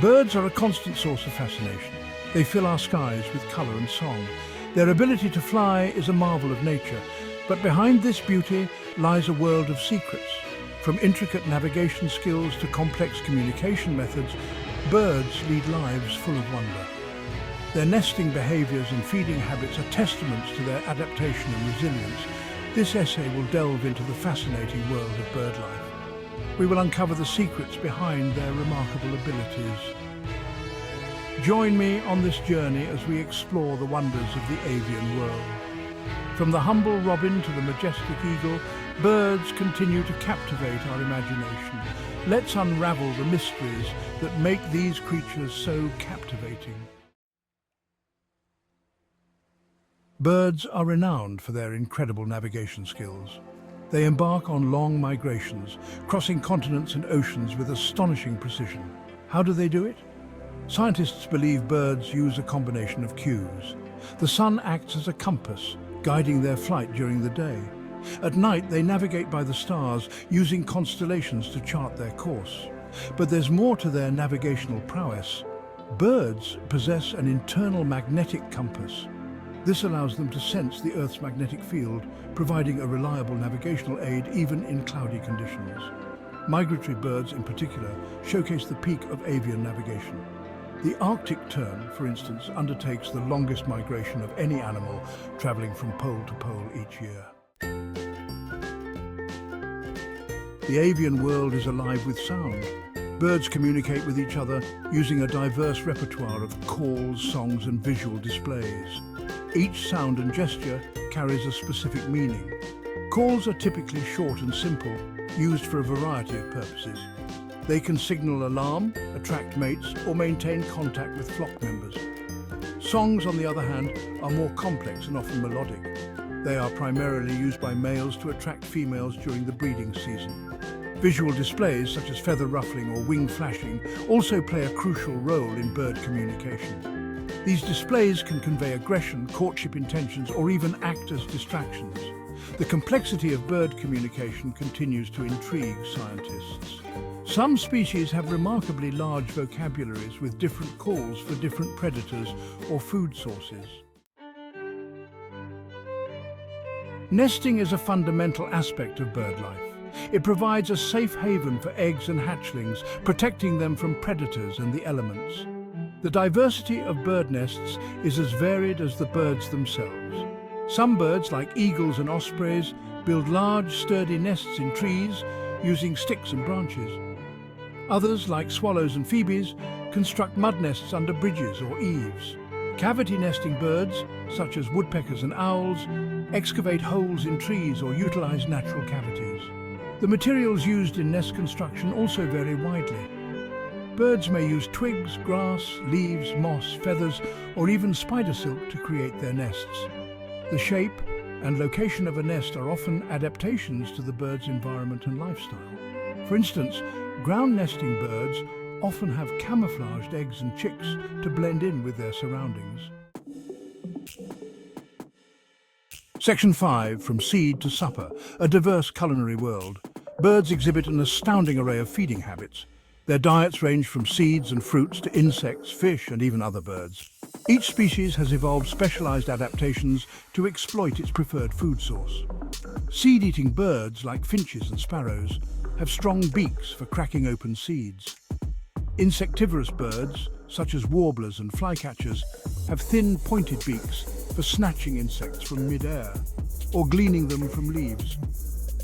Birds are a constant source of fascination. They fill our skies with colour and song. Their ability to fly is a marvel of nature, but behind this beauty lies a world of secrets. From intricate navigation skills to complex communication methods, birds lead lives full of wonder. Their nesting behaviours and feeding habits are testaments to their adaptation and resilience. This essay will delve into the fascinating world of bird life. We will uncover the secrets behind their remarkable abilities. Join me on this journey as we explore the wonders of the avian world. From the humble robin to the majestic eagle, birds continue to captivate our imagination. Let's unravel the mysteries that make these creatures so captivating. Birds are renowned for their incredible navigation skills. They embark on long migrations, crossing continents and oceans with astonishing precision. How do they do it? Scientists believe birds use a combination of cues. The sun acts as a compass, guiding their flight during the day. At night, they navigate by the stars, using constellations to chart their course. But there's more to their navigational prowess. Birds possess an internal magnetic compass. This allows them to sense the Earth's magnetic field, providing a reliable navigational aid even in cloudy conditions. Migratory birds in particular showcase the peak of avian navigation. The Arctic tern, for instance, undertakes the longest migration of any animal, traveling from pole to pole each year. The avian world is alive with sound. Birds communicate with each other using a diverse repertoire of calls, songs, and visual displays. Each sound and gesture carries a specific meaning. Calls are typically short and simple, used for a variety of purposes. They can signal alarm, attract mates, or maintain contact with flock members. Songs, on the other hand, are more complex and often melodic. They are primarily used by males to attract females during the breeding season. Visual displays such as feather ruffling or wing flashing also play a crucial role in bird communication. These displays can convey aggression, courtship intentions, or even act as distractions. The complexity of bird communication continues to intrigue scientists. Some species have remarkably large vocabularies with different calls for different predators or food sources. Nesting is a fundamental aspect of bird life. It provides a safe haven for eggs and hatchlings, protecting them from predators and the elements. The diversity of bird nests is as varied as the birds themselves. Some birds, like eagles and ospreys, build large, sturdy nests in trees using sticks and branches. Others, like swallows and phoebes, construct mud nests under bridges or eaves. Cavity nesting birds, such as woodpeckers and owls, excavate holes in trees or utilize natural cavities. The materials used in nest construction also vary widely. Birds may use twigs, grass, leaves, moss, feathers, or even spider silk to create their nests. The shape and location of a nest are often adaptations to the bird's environment and lifestyle. For instance, ground nesting birds often have camouflaged eggs and chicks to blend in with their surroundings. Section 5, From Seed to Supper, a diverse culinary world. Birds exhibit an astounding array of feeding habits. Their diets range from seeds and fruits to insects, fish, and even other birds. Each species has evolved specialized adaptations to exploit its preferred food source. Seed-eating birds, like finches and sparrows, have strong beaks for cracking open seeds. Insectivorous birds, such as warblers and flycatchers, have thin, pointed beaks for snatching insects from mid-air or gleaning them from leaves.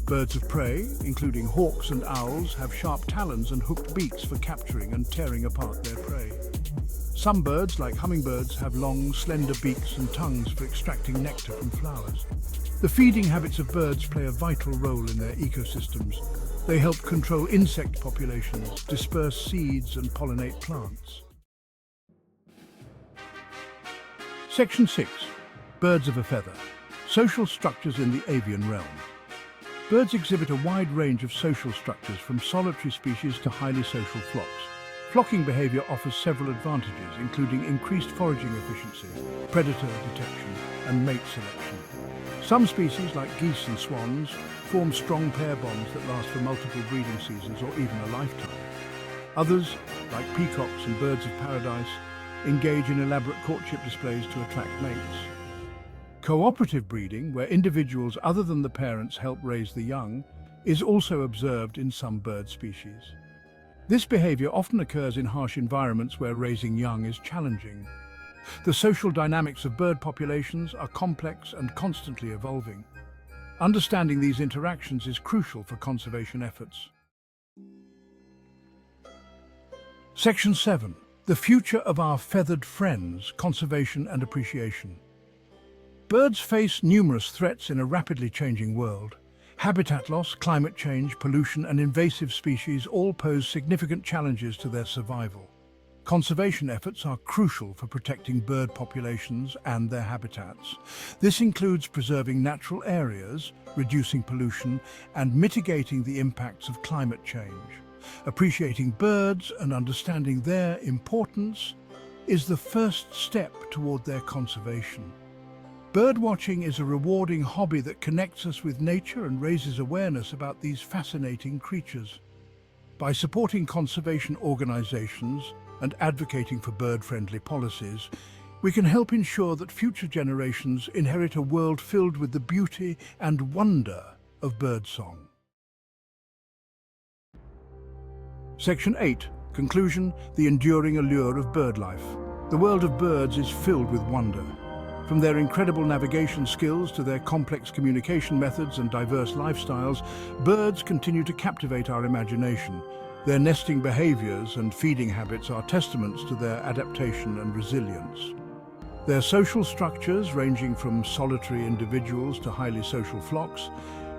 Birds of prey, including hawks and owls, have sharp talons and hooked beaks for capturing and tearing apart their prey. Some birds, like hummingbirds, have long, slender beaks and tongues for extracting nectar from flowers. The feeding habits of birds play a vital role in their ecosystems. They help control insect populations, disperse seeds, and pollinate plants. Section 6. Birds of a feather. Social structures in the avian realm. Birds exhibit a wide range of social structures, from solitary species to highly social flocks. Flocking behavior offers several advantages, including increased foraging efficiency, predator detection, and mate selection. Some species, like geese and swans, form strong pair bonds that last for multiple breeding seasons or even a lifetime. Others, like peacocks and birds of paradise, engage in elaborate courtship displays to attract mates. Cooperative breeding, where individuals other than the parents help raise the young, is also observed in some bird species. This behavior often occurs in harsh environments where raising young is challenging. The social dynamics of bird populations are complex and constantly evolving. Understanding these interactions is crucial for conservation efforts. Section 7. The future of our feathered friends, conservation and appreciation. Birds face numerous threats in a rapidly changing world. Habitat loss, climate change, pollution and invasive species all pose significant challenges to their survival. Conservation efforts are crucial for protecting bird populations and their habitats. This includes preserving natural areas, reducing pollution, and mitigating the impacts of climate change. Appreciating birds and understanding their importance is the first step toward their conservation. Birdwatching is a rewarding hobby that connects us with nature and raises awareness about these fascinating creatures. By supporting conservation organizations and advocating for bird-friendly policies, we can help ensure that future generations inherit a world filled with the beauty and wonder of birdsong. Section 8. Conclusion: the enduring allure of bird life. The world of birds is filled with wonder. From their incredible navigation skills to their complex communication methods and diverse lifestyles, birds continue to captivate our imagination. Their nesting behaviors and feeding habits are testaments to their adaptation and resilience. Their social structures, ranging from solitary individuals to highly social flocks,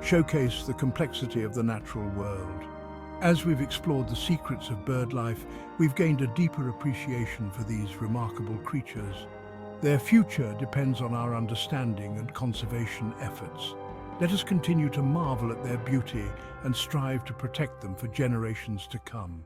showcase the complexity of the natural world. As we've explored the secrets of bird life, we've gained a deeper appreciation for these remarkable creatures. Their future depends on our understanding and conservation efforts. Let us continue to marvel at their beauty and strive to protect them for generations to come.